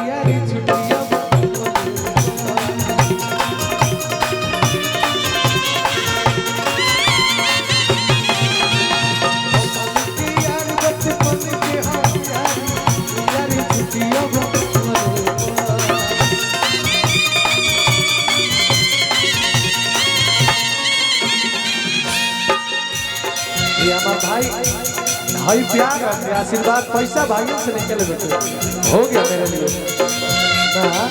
यारी छुट्टियां भाई भाई प्यार आशीर्वाद पैसा भाइयों से निकल बेटे हो गया मेरे लिए ना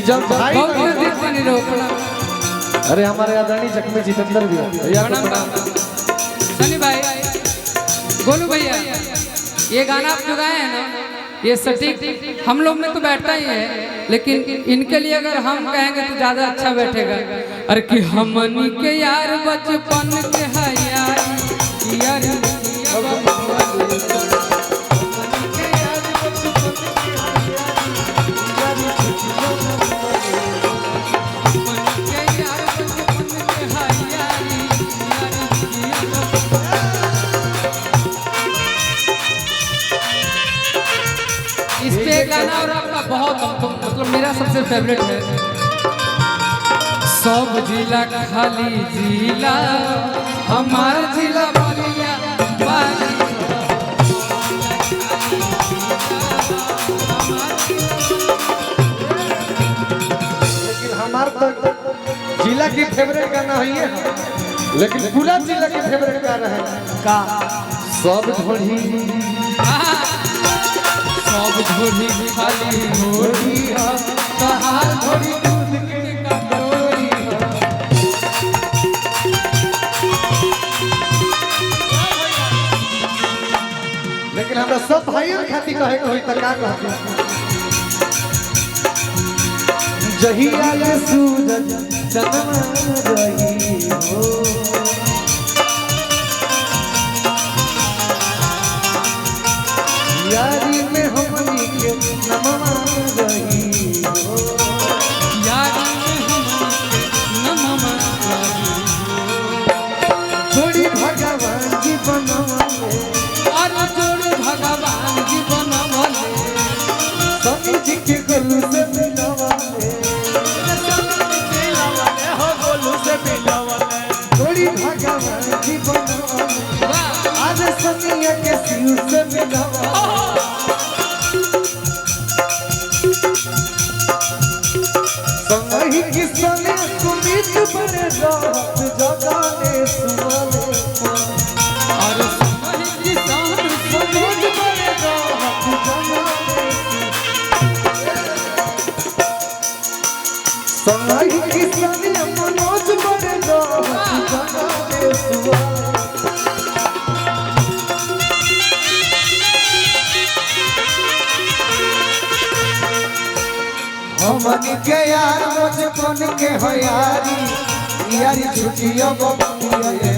जब भाई अरे हमारे आदरणीय जख्मी जितेंद्र भैया सनी भाई गोलू भैया ये गाना आप जो गाए हैं ना ये सटीक हम लोग में तो बैठता ही है लेकिन इनके लिए अगर हम कहेंगे तो ज्यादा अच्छा बैठेगा। अरे कि हमनी के यार बचपन के है यार इस पे गाना और आपका बहुत मतलब मेरा सबसे फेवरेट है। सब जिला खाली जिला हमारा जिला बलिया लेकिन हमारा तो जिला की फेवरेट गाना है ये लेकिन पूरा जिला की फेवरेट गाना है का सब ढोली सब ढोली खाली ढोली कहार ढोली दूध के कटोरी लेकिन हमरा सब भाइयों खातिर कहे के होई त का कहते जहिया ले सूरज चंद्रमा रही हो यारी में हमनी के नमवा रही हो यारी में हमनी के नमवा रही जोड़ी भगवान जी बनवले और जोड़ी भगवान जी बनवले सभी जी के गोलू से मिलवले हो गोलू से मिलवले जोड़ी भगवान जी बनवले आज सनिया के शिव से मिलवले संगही किसने सुमित बने रात जगाने सुनाले और संगही किसान सुमित बने रात जगाने संगही किसने मनोज बने रात जगाने सुनाले हमनी के यार बचपन के हो यारी यारी छुट्टियां बबुआ ये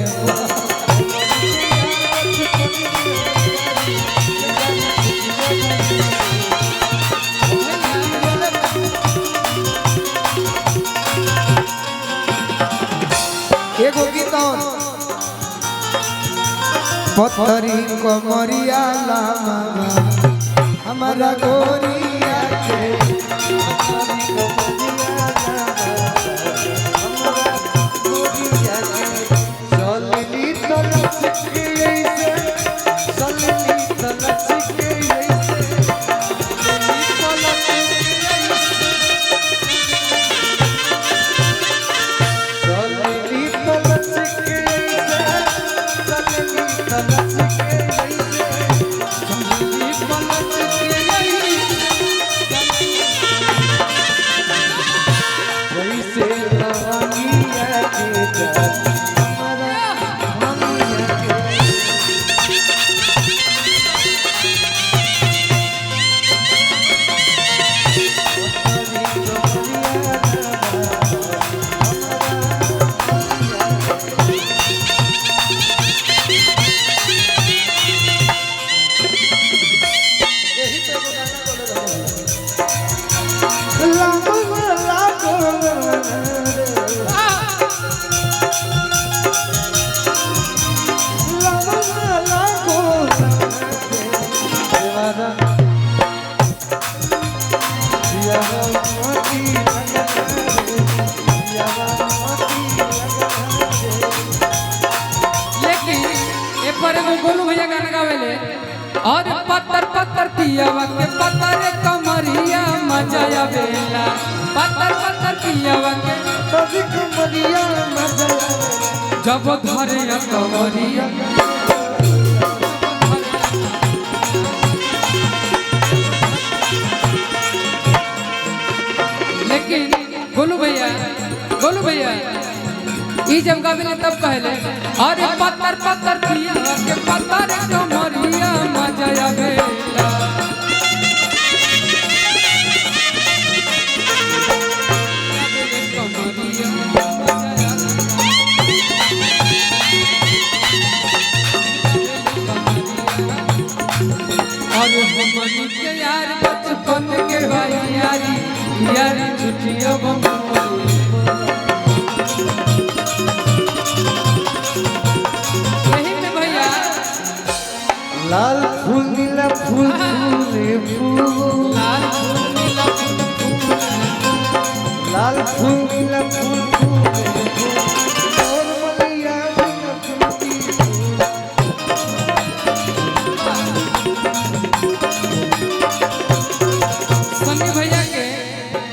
एगो गीत पत्थरी कमरिया लामा हमारा गोरिया के और पत्थर पत्थर पियावा के पत्थर कमरिया मजा आवेला पत्थर पत्थर पियावा के कमरिया मजा जब धरे कमरिया लेकिन गोलू भैया ई जब गावे तब कहले अरे पत्थर पत्थर पियावा के पत्थर कमरिया मजा आवे